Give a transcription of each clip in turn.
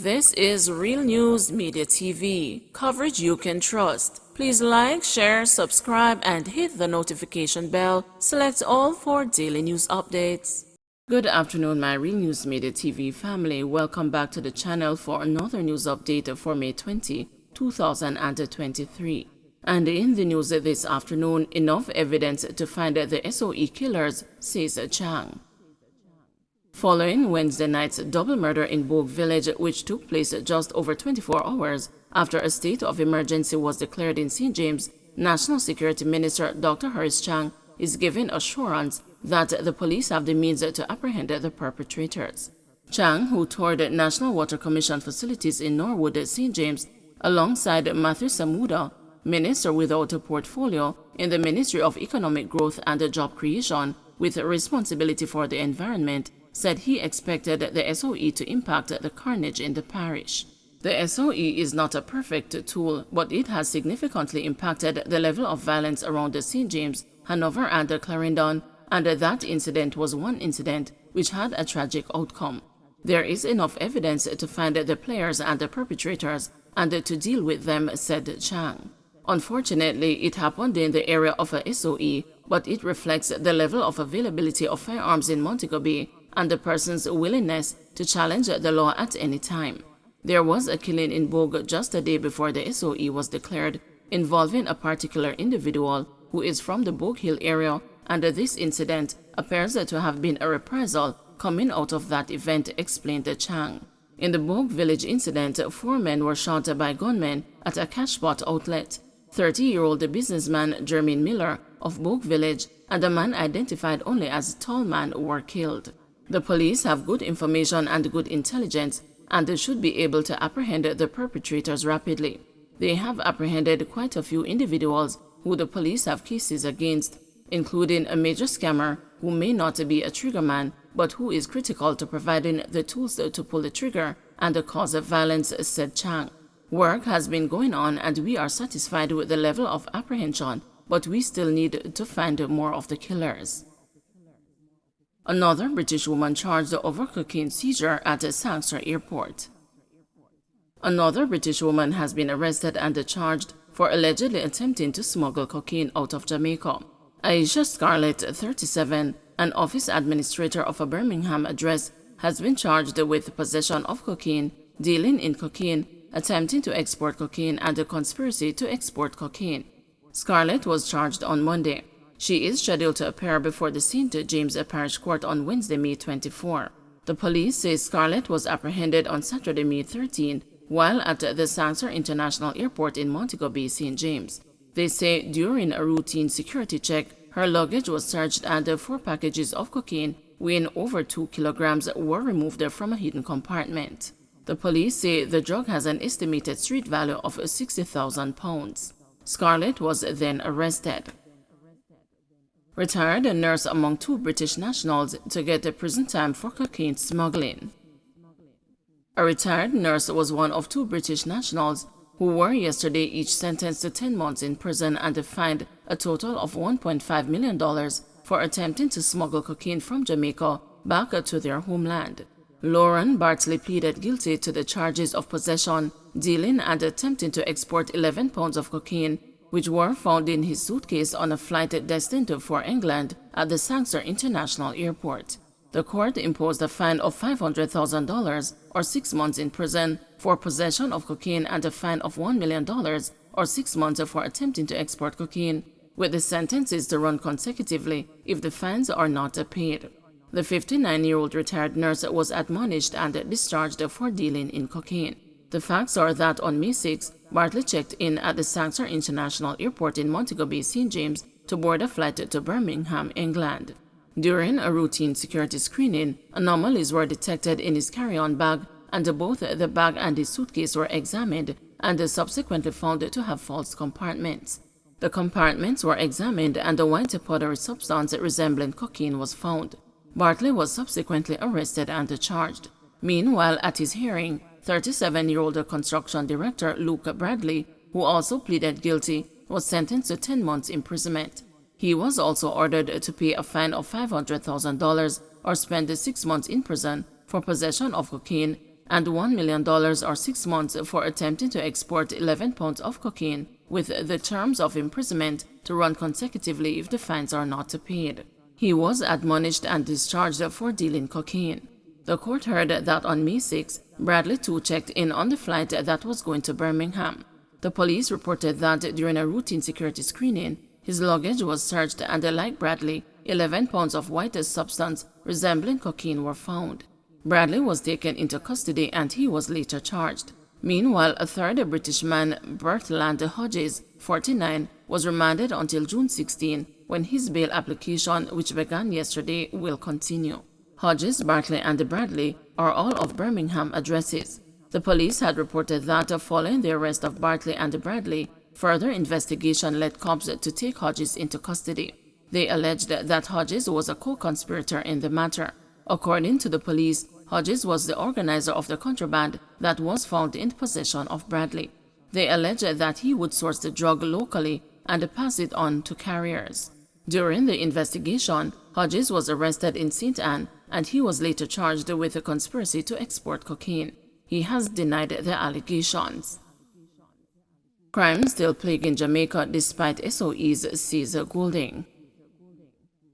This is Real News Media TV, coverage you can trust. Please like, share, subscribe, and hit the notification bell. Select all for daily news updates. Good afternoon, my Real News Media TV family. Welcome back to the channel for another news update for May 20, 2023. And in the news this afternoon, enough evidence to find the SOE killers, says Chang. Following Wednesday night's double murder in Bogue Village, which took place just over 24 hours after a state of emergency was declared in St. James, National Security Minister Dr. Horace Chang is giving assurance that the police have the means to apprehend the perpetrators. Chang, who toured National Water Commission facilities in Norwood, St. James, alongside Matthew Samuda, Minister without a portfolio in the Ministry of Economic Growth and Job Creation with responsibility for the environment, said he expected the SOE to impact the carnage in the parish. The SOE is not a perfect tool, but it has significantly impacted the level of violence around the St. James, Hanover and Clarendon, and that incident was one incident which had a tragic outcome. There is enough evidence to find the players and the perpetrators and to deal with them, said Chang. Unfortunately, it happened in the area of a SOE, but it reflects the level of availability of firearms in Montego Bay and the person's willingness to challenge the law at any time. There was a killing in Bogue just a day before the SOE was declared, involving a particular individual who is from the Bogue Hill area, and this incident appears to have been a reprisal coming out of that event, explained Chang. In the Bogue Village incident, 4 men were shot by gunmen at a cashpot outlet. 30-year-old businessman Jermaine Miller of Bogue Village and a man identified only as Tall Man were killed. The police have good information and good intelligence, and they should be able to apprehend the perpetrators rapidly. They have apprehended quite a few individuals who the police have cases against, including a major scammer who may not be a triggerman, but who is critical to providing the tools to pull the trigger and the cause of violence, said Chang. Work has been going on and we are satisfied with the level of apprehension, but we still need to find more of the killers. Another British woman charged over cocaine seizure at Sangster Airport. Another British woman has been arrested and charged for allegedly attempting to smuggle cocaine out of Jamaica. Aisha Scarlett, 37, an office administrator of a Birmingham address, has been charged with possession of cocaine, dealing in cocaine, attempting to export cocaine, and a conspiracy to export cocaine. Scarlett was charged on Monday. She is scheduled to appear before the St. James Parish Court on Wednesday, May 24. The police say Scarlett was apprehended on Saturday, May 13, while at the Sangster International Airport in Montego Bay, St. James. They say during a routine security check, her luggage was searched and 4 packages of cocaine weighing over 2 kilograms were removed from a hidden compartment. The police say the drug has an estimated street value of £60,000. Scarlett was then arrested. Retired nurse among 2 British nationals to get prison time for cocaine smuggling. A retired nurse was one of 2 British nationals who were yesterday each sentenced to 10 months in prison and fined a total of $1.5 million for attempting to smuggle cocaine from Jamaica back to their homeland. Lauren Bartley pleaded guilty to the charges of possession, dealing, and attempting to export 11 pounds of cocaine, which were found in his suitcase on a flight destined for England at the Sangster International Airport. The court imposed a fine of $500,000 or 6 months in prison for possession of cocaine and a fine of $1 million or 6 months for attempting to export cocaine, with the sentences to run consecutively if the fines are not paid. The 59-year-old retired nurse was admonished and discharged for dealing in cocaine. The facts are that on May 6, Bartley checked in at the Sangster International Airport in Montego Bay, St. James, to board a flight to Birmingham, England. During a routine security screening, anomalies were detected in his carry-on bag, and both the bag and his suitcase were examined and subsequently found to have false compartments. The compartments were examined and a white powdery substance resembling cocaine was found. Bartley was subsequently arrested and charged. Meanwhile, at his hearing, 37-year-old construction director Luke Bradley, who also pleaded guilty, was sentenced to 10 months imprisonment. He was also ordered to pay a fine of $500,000 or spend 6 months in prison for possession of cocaine and $1 million or 6 months for attempting to export 11 pounds of cocaine, with the terms of imprisonment to run consecutively if the fines are not paid. He was admonished and discharged for dealing cocaine. The court heard that on May 6, Bradley too checked in on the flight that was going to Birmingham. The police reported that during a routine security screening, his luggage was searched and, like Bradley, 11 pounds of white substance resembling cocaine were found. Bradley was taken into custody and he was later charged. Meanwhile, a third British man, Bertrand Hodges, 49, was remanded until June 16, when his bail application, which began yesterday, will continue. Hodges, Barclay, and Bradley are all of Birmingham addresses. The police had reported that following the arrest of Barclay and Bradley, further investigation led cops to take Hodges into custody. They alleged that Hodges was a co-conspirator in the matter. According to the police, Hodges was the organizer of the contraband that was found in possession of Bradley. They alleged that he would source the drug locally and pass it on to carriers. During the investigation, Hodges was arrested in St. Anne and he was later charged with a conspiracy to export cocaine. He has denied the allegations. Crime still plaguing Jamaica despite SOEs seize Golding.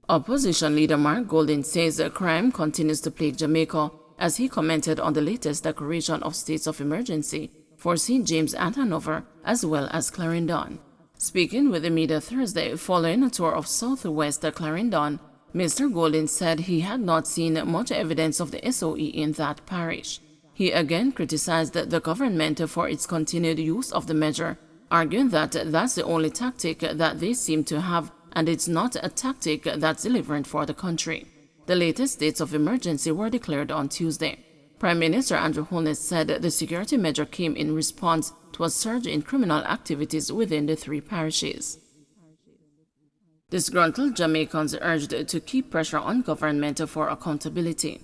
Opposition leader Mark Golding says crime continues to plague Jamaica as he commented on the latest declaration of states of emergency for St. James and Hanover as well as Clarendon. Speaking with the media Thursday following a tour of southwest Clarendon, Mr. Golding said he had not seen much evidence of the SOE in that parish. He again criticized the government for its continued use of the measure, arguing that that's the only tactic that they seem to have and it's not a tactic that's relevant for the country. The latest states of emergency were declared on Tuesday. Prime Minister Andrew Holness said the security measure came in response to a surge in criminal activities within the 3 parishes. Disgruntled Jamaicans urged to keep pressure on government for accountability.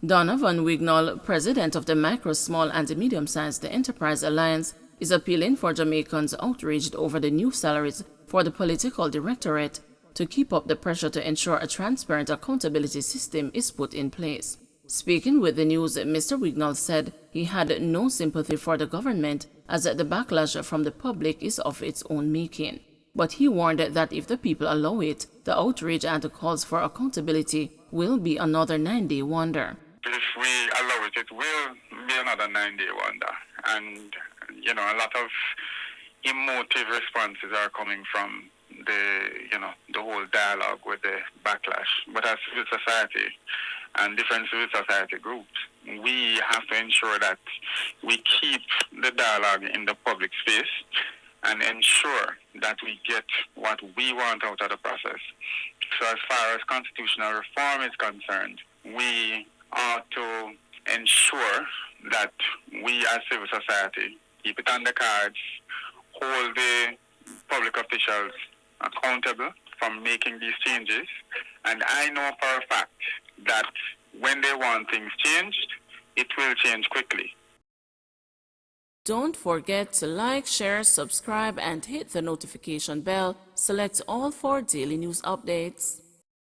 Donovan Wignall, president of the Micro, Small and Medium-Sized Enterprise Alliance, is appealing for Jamaicans outraged over the new salaries for the political directorate to keep up the pressure to ensure a transparent accountability system is put in place. Speaking with the news, Mr. Wignall said he had no sympathy for the government as the backlash from the public is of its own making. But he warned that if the people allow it, the outrage and the calls for accountability will be another 9-day wonder. If we allow it, it will be another 9-day wonder. And, a lot of emotive responses are coming from the whole dialogue with the backlash. But as civil society and different civil society groups, we have to ensure that we keep the dialogue in the public space and ensure that we get what we want out of the process. So as far as constitutional reform is concerned, we ought to ensure that we as civil society keep it on the cards, hold the public officials accountable for making these changes. And I know for a fact that when they want things changed, it will change quickly. Don't forget to like, share, subscribe, and hit the notification bell. Select all for daily news updates.